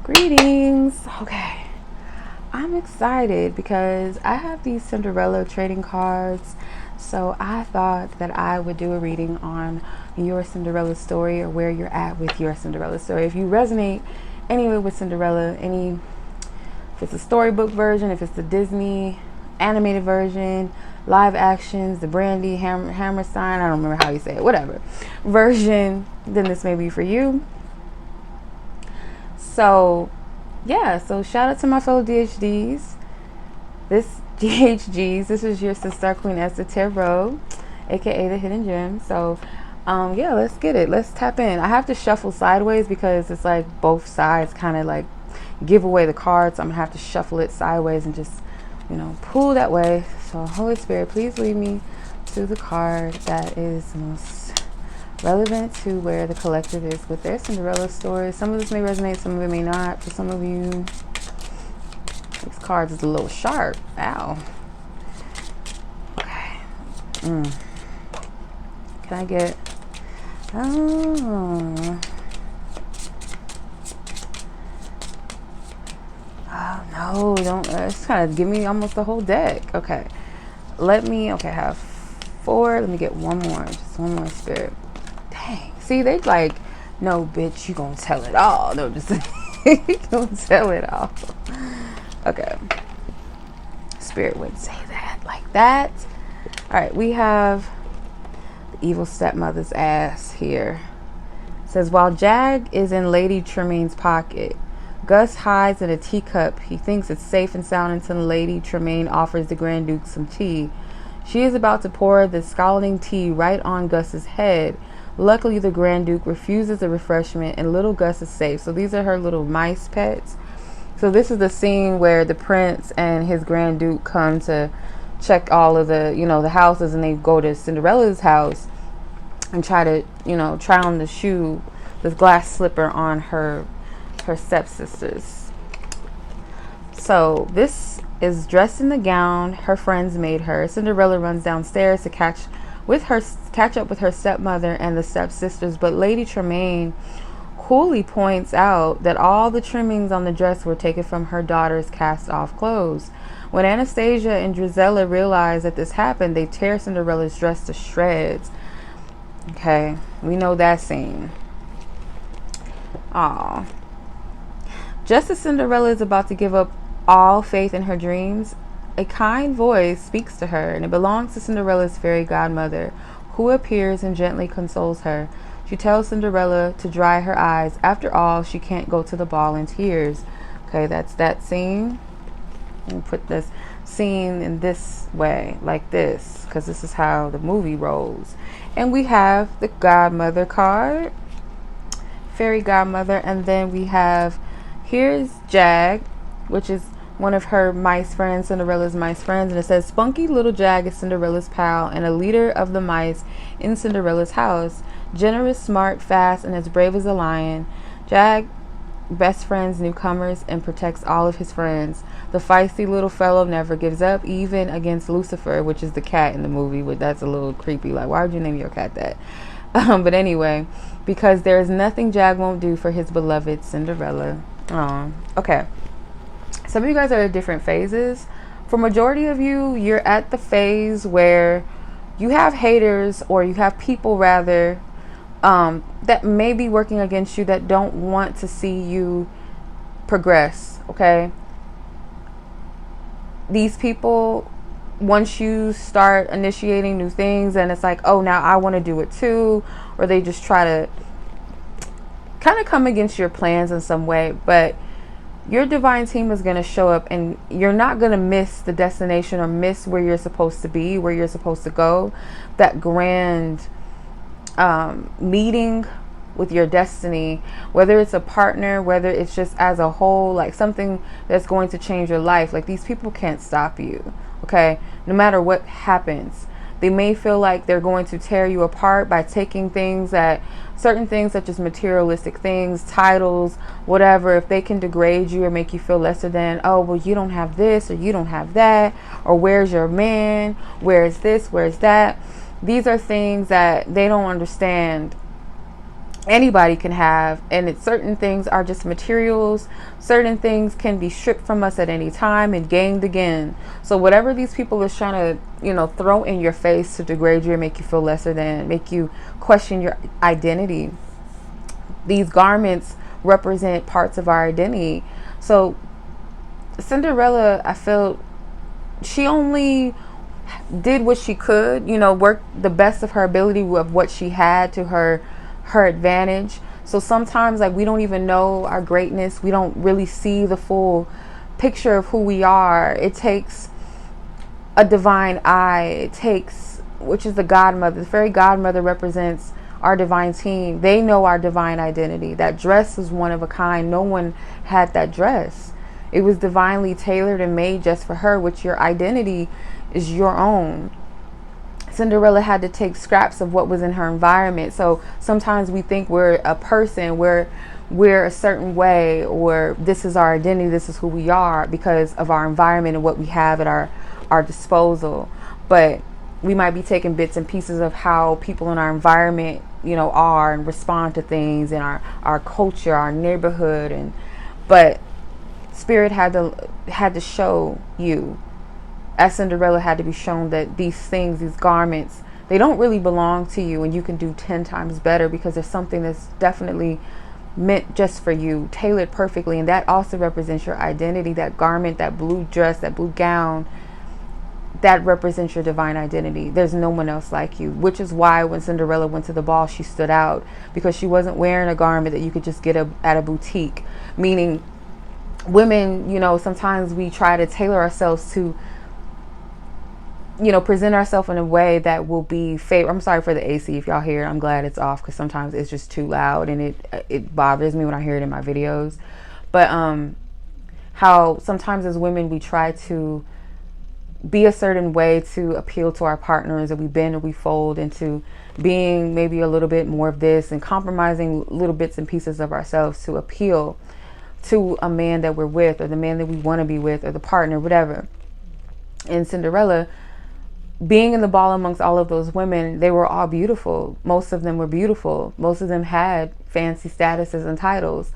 Greetings. Okay, I'm excited because I have these Cinderella trading cards. So I thought that I would do a reading on your Cinderella story, or where you're at with your Cinderella story. If you resonate anyway with Cinderella, if it's a storybook version, if it's the Disney animated version, live actions, the Brandy Hammerstein, I don't remember how you say it, whatever version, then this may be for you. So yeah, so shout out to my fellow DHDs. This is your sister Queen Esther Tarot, aka the Hidden Gem. So yeah, let's get it. Let's tap in. I have to shuffle sideways because it's like both sides kind of like give away the cards. So I'm gonna have to shuffle it sideways and just, pull that way. So Holy Spirit, please lead me to the card that is most relevant to where the collective is with their Cinderella story. Some of this may resonate, some of it may not. For some of you, this card is a little sharp. Ow. Okay. Can I get... Oh no, don't. It's kind of give me almost the whole deck. Okay. I have 4. Let me get one more. Just one more, Spirit. Dang. See, they like, no, bitch, you gonna tell it all. No, just you gonna tell it all. Okay. Spirit wouldn't say that like that. All right, we have the evil stepmother's ass here. It says, while Jag is in Lady Tremaine's pocket, Gus hides in a teacup. He thinks it's safe and sound until Lady Tremaine offers the Grand Duke some tea. She is about to pour the scalding tea right on Gus's head. Luckily, the Grand Duke refuses the refreshment and little Gus is safe. So these are her little mice pets. So this is the scene where the prince and his Grand Duke come to check all of the, the houses, and they go to Cinderella's house and try to, try on the shoe, this glass slipper on her stepsisters. So this is dressed in the gown her friends made her. Cinderella runs downstairs to catch up with her stepmother and the stepsisters, but Lady Tremaine coolly points out that all the trimmings on the dress were taken from her daughter's cast off clothes. When Anastasia and Drizella realize that this happened, they tear Cinderella's dress to shreds. Okay, we know that scene. Aww. Just as Cinderella is about to give up all faith in her dreams, a kind voice speaks to her, and it belongs to Cinderella's fairy godmother, who appears and gently consoles her. She tells Cinderella to dry her eyes. After all, she can't go to the ball in tears. Okay, that's that scene. And put this scene in this way, like this, because this is how the movie rolls. And we have the godmother card, fairy godmother, and then we have, here's Jag, which is one of her mice friends, Cinderella's mice friends, and it says, spunky little Jag is Cinderella's pal and a leader of the mice in Cinderella's house. Generous, smart, fast, and as brave as a lion. Jag best friends newcomers and protects all of his friends. The feisty little fellow never gives up, even against Lucifer, which is the cat in the movie. That's a little creepy. Like, why would you name your cat that? But anyway, because there is nothing Jag won't do for his beloved Cinderella. Okay. Some of you guys are at different phases. For majority of you, you're at the phase where you have haters, or you have people rather, that may be working against you, that don't want to see you progress. Okay. These people, once you start initiating new things and it's like, oh, now I want to do it too, or they just try to kind of come against your plans in some way, but your divine team is going to show up, and you're not going to miss the destination or miss where you're supposed to be, where you're supposed to go. That grand meeting with your destiny, whether it's a partner, whether it's just as a whole, like something that's going to change your life. Like, these people can't stop you. Okay, no matter what happens. They may feel like they're going to tear you apart by taking certain things such as materialistic things, titles, whatever. If they can degrade you or make you feel lesser than, oh, well, you don't have this, or you don't have that, or where's your man, where's this, where's that. These are things that they don't understand anybody can have, and certain things are just materials. Certain things can be stripped from us at any time and gained again. So whatever these people is trying to, throw in your face to degrade you or make you feel lesser than, make you question your identity, these garments represent parts of our identity. So Cinderella, I felt she only did what she could, worked the best of her ability of what she had to her advantage. So sometimes, like, we don't even know our greatness. We don't really see the full picture of who we are. It takes a divine eye. It takes, which is the godmother. The fairy godmother represents our divine team. They know our divine identity. That dress is one of a kind. No one had that dress. It was divinely tailored and made just for her, which your identity is your own. Cinderella had to take scraps of what was in her environment. So sometimes we think we're a person, we're a certain way, or this is our identity, this is who we are because of our environment and what we have at our disposal. But we might be taking bits and pieces of how people in our environment, are and respond to things in our culture, our neighborhood, but Spirit had to show you, as Cinderella had to be shown, that these things, these garments, they don't really belong to you, and you can do 10 times better because there's something that's definitely meant just for you, tailored perfectly. And that also represents your identity. That garment, that blue dress, that blue gown, that represents your divine identity. There's no one else like you, which is why when Cinderella went to the ball, she stood out, because she wasn't wearing a garment that you could just get at a boutique. Meaning, women, sometimes we try to tailor ourselves to, present ourselves in a way that will be favor. I'm sorry for the AC if y'all hear it. I'm glad it's off because sometimes it's just too loud and it bothers me when I hear it in my videos. But how sometimes as women we try to be a certain way to appeal to our partners, and we bend or we fold into being maybe a little bit more of this and compromising little bits and pieces of ourselves to appeal to a man that we're with, or the man that we want to be with, or the partner, whatever. In Cinderella, being in the ball amongst all of those women, they were all beautiful. Most of them were beautiful. Most of them had fancy statuses and titles,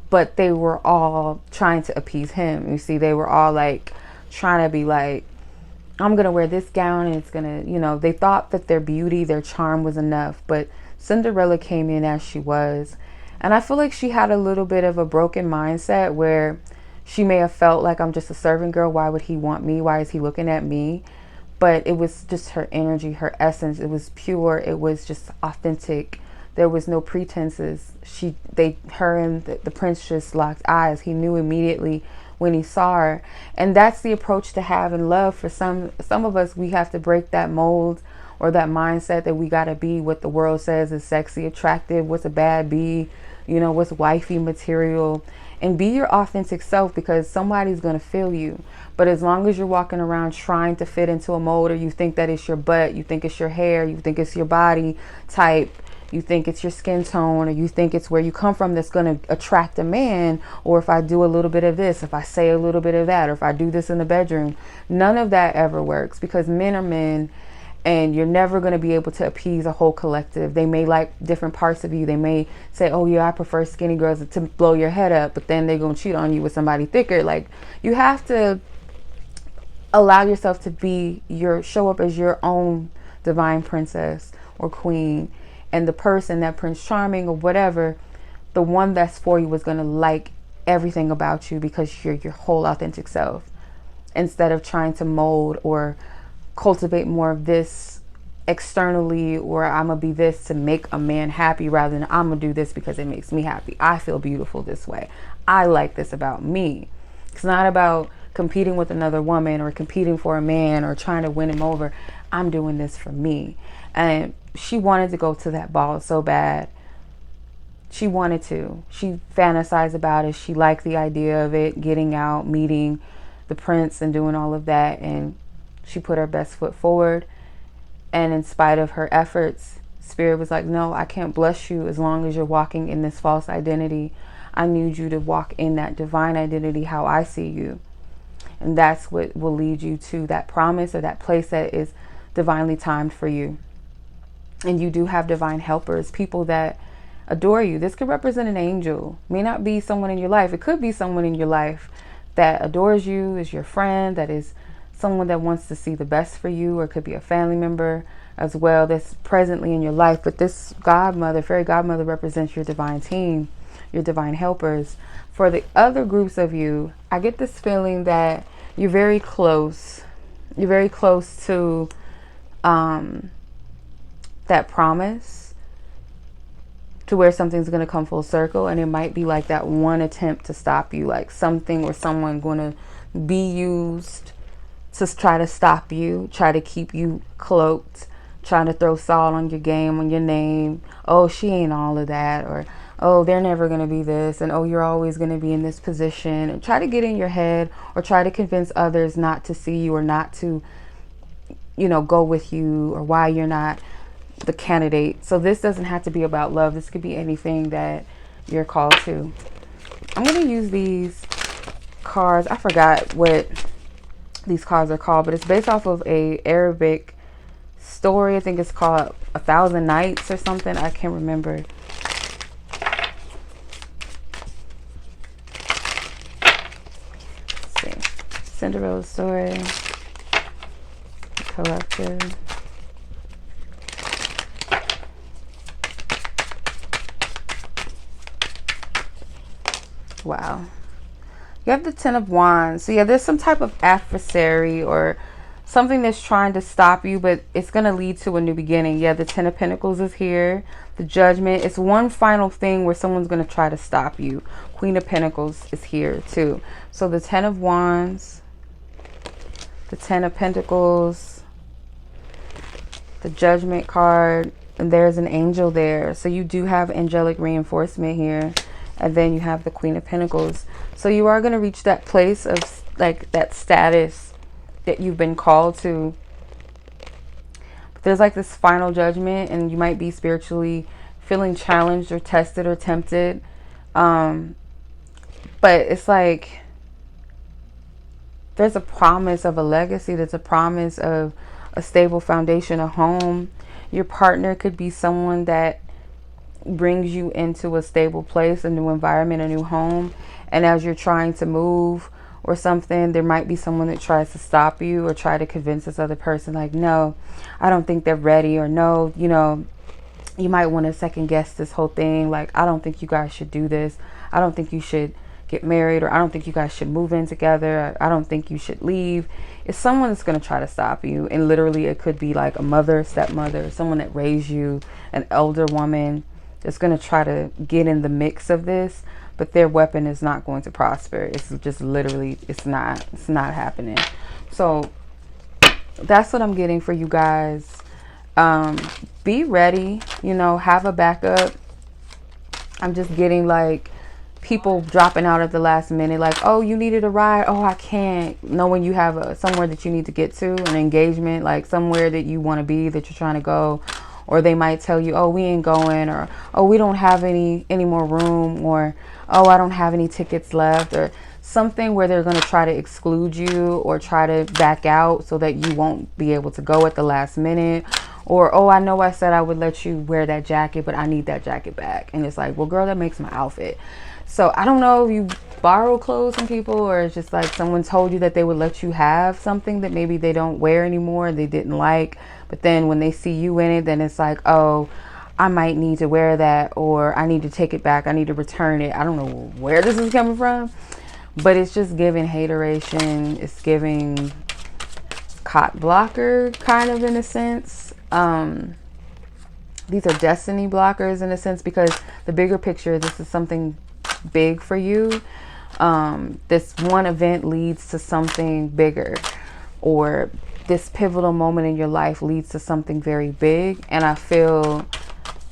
but they were all trying to appease him. You see, they were all like trying to be like, I'm going to wear this gown and it's going to, they thought that their beauty, their charm was enough. But Cinderella came in as she was. And I feel like she had a little bit of a broken mindset where she may have felt like, I'm just a servant girl. Why would he want me? Why is he looking at me? But it was just her energy, her essence. It was pure. It was just authentic. There was no pretenses. Her and the prince just locked eyes. He knew immediately when he saw her. And that's the approach to have in love. For some of us, we have to break that mold or that mindset that we got to be what the world says is sexy, attractive, what's a bad bee, what's wifey material, and be your authentic self, because somebody's going to feel you. But as long as you're walking around trying to fit into a mold, or you think that it's your butt, you think it's your hair, you think it's your body type, you think it's your skin tone, or you think it's where you come from that's going to attract a man, or if I do a little bit of this, if I say a little bit of that, or if I do this in the bedroom, none of that ever works, because men are men. And you're never going to be able to appease a whole collective. They may like different parts of you. They may say, oh yeah, I prefer skinny girls, to blow your head up, but then they're going to cheat on you with somebody thicker. Like, you have to allow yourself to show up as your own divine princess or queen. And the person, that Prince Charming or whatever, the one that's for you is going to like everything about you because you're your whole authentic self, instead of trying to mold or cultivate more of this externally, or I'm gonna be this to make a man happy, rather than I'm gonna do this because it makes me happy. I feel beautiful this way. I like this about me. It's not about competing with another woman or competing for a man or trying to win him over. I'm doing this for me. And she wanted to go to that ball so bad. She wanted to. She fantasized about it. She liked the idea of it, getting out, meeting the prince and doing all of that. And she put her best foot forward, and in spite of her efforts, Spirit was like, no, I can't bless you as long as you're walking in this false identity. I need you to walk in that divine identity, how I see you. And that's what will lead you to that promise, or that place that is divinely timed for you. And you do have divine helpers, people that adore you. This could represent an angel. May not be someone in your life. It could be someone in your life that adores you, is your friend, that is someone that wants to see the best for you, or it could be a family member as well that's presently in your life. But this godmother, fairy godmother, represents your divine team, your divine helpers. For the other groups of you, I get this feeling that you're very close. You're very close to that promise, to where something's going to come full circle, and it might be like that one attempt to stop you, like something or someone going to be used to try to stop you, try to keep you cloaked, trying to throw salt on your game, on your name. Oh, she ain't all of that, or oh, they're never going to be this, and oh, you're always going to be in this position, and try to get in your head, or try to convince others not to see you, or not to, you know, go with you, or why you're not the candidate. So this doesn't have to be about love. This could be anything that you're called to. I'm going to use these cards. I forgot what these cards are called, but it's based off of a Arabic story. I think it's called 1,000 Nights or something. I can't remember. Let's see. Cinderella story. Collective. Wow. You have the Ten of Wands. So yeah, there's some type of adversary or something that's trying to stop you, but it's going to lead to a new beginning. Yeah, the Ten of Pentacles is here. The Judgment. It's one final thing where someone's going to try to stop you. Queen of Pentacles is here too. So the Ten of Wands, the Ten of Pentacles, the Judgment card, and there's an angel there. So you do have angelic reinforcement here. And then you have the Queen of Pentacles. So you are going to reach that place of like that status that you've been called to. But there's like this final judgment, and you might be spiritually feeling challenged or tested or tempted. But it's like there's a promise of a legacy. There's a promise of a stable foundation, a home. Your partner could be someone that brings you into a stable place, a new environment, a new home. And as you're trying to move or something, there might be someone that tries to stop you or try to convince this other person like, no, I don't think they're ready, or no, you know, you might want to second guess this whole thing. Like, I don't think you guys should do this. I don't think you should get married, or I don't think you guys should move in together. I don't think you should leave. It's someone that's going to try to stop you. And literally it could be like a mother, stepmother, someone that raised you, an elder woman that's going to try to get in the mix of this, but their weapon is not going to prosper. It's just literally, it's not happening. So that's what I'm getting for you guys. Be ready, you know, have a backup. I'm just getting like people dropping out at the last minute, like, oh, you needed a ride, oh, I can't, knowing you have somewhere that you need to get to, an engagement, like somewhere that you want to be, that you're trying to go. Or they might tell you, oh, we ain't going, or oh, we don't have any more room, or oh, I don't have any tickets left, or something where they're going to try to exclude you or try to back out so that you won't be able to go at the last minute. Or, oh, I know I said I would let you wear that jacket, but I need that jacket back. And it's like, well, girl, that makes my outfit. So I don't know if you borrow clothes from people, or it's just like someone told you that they would let you have something that maybe they don't wear anymore, they didn't like. But then when they see you in it, then it's like, oh, I might need to wear that, or I need to take it back. I need to return it. I don't know where this is coming from, but it's just giving hateration. It's giving cot blocker kind of, in a sense. These are destiny blockers in a sense, because the bigger picture, this is something big for you. This one event leads to something bigger, or this pivotal moment in your life leads to something very big. And I feel,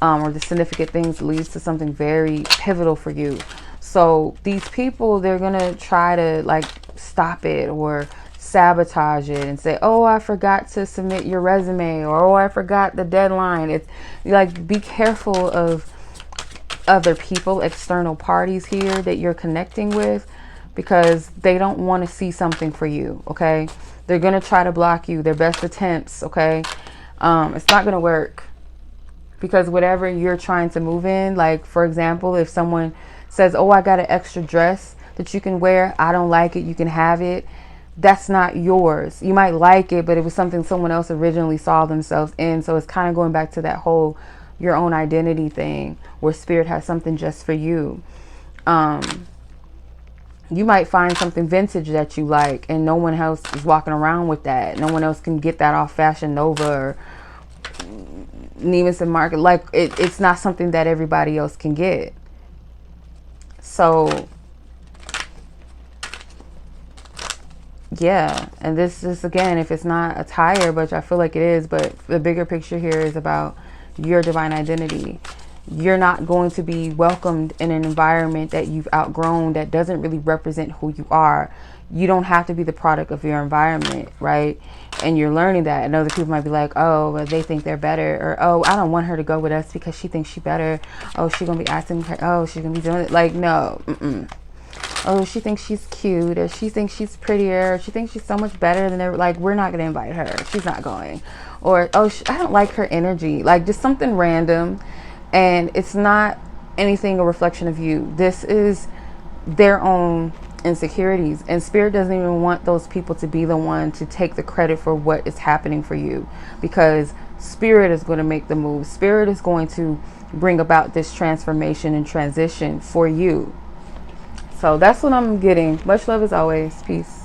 or the significant things leads to something very pivotal for you. So these people, they're going to try to like stop it or sabotage it and say, oh, I forgot to submit your resume, or oh, I forgot the deadline. It's like, be careful of other people, external parties here that you're connecting with, because they don't want to see something for you. Okay, they're gonna try to block you, their best attempts. Okay, it's not gonna work. Because whatever you're trying to move in, like for example, if someone says, oh, I got an extra dress that you can wear, I don't like it, you can have it, that's not yours. You might like it, but it was something someone else originally saw themselves in. So it's kind of going back to that whole your own identity thing, where spirit has something just for you. You might find something vintage that you like, and no one else is walking around with that. No one else can get that off Fashion Nova or Neiman's and Market. Like it's not something that everybody else can get. So yeah, and this is, again, if it's not attire, but I feel like it is, but the bigger picture here is about your divine identity. You're not going to be welcomed in an environment that you've outgrown, that doesn't really represent who you are. You don't have to be the product of your environment, right? And you're learning that. And other people might be like, oh, well, they think they're better, or oh, I don't want her to go with us because she thinks she's better. Oh, she's gonna be acting, oh, she's gonna be doing it. Like, no, oh, she thinks she's cute, or she thinks she's prettier, or she thinks she's so much better than ever. Like, we're not gonna invite her, she's not going. Or oh, I don't like her energy. Like, just something random. And it's not anything a reflection of you. This is their own insecurities, and spirit doesn't even want those people to be the one to take the credit for what is happening for you, because spirit is going to make the move. Spirit is going to bring about this transformation and transition for you. So that's what I'm getting. Much love as always. Peace.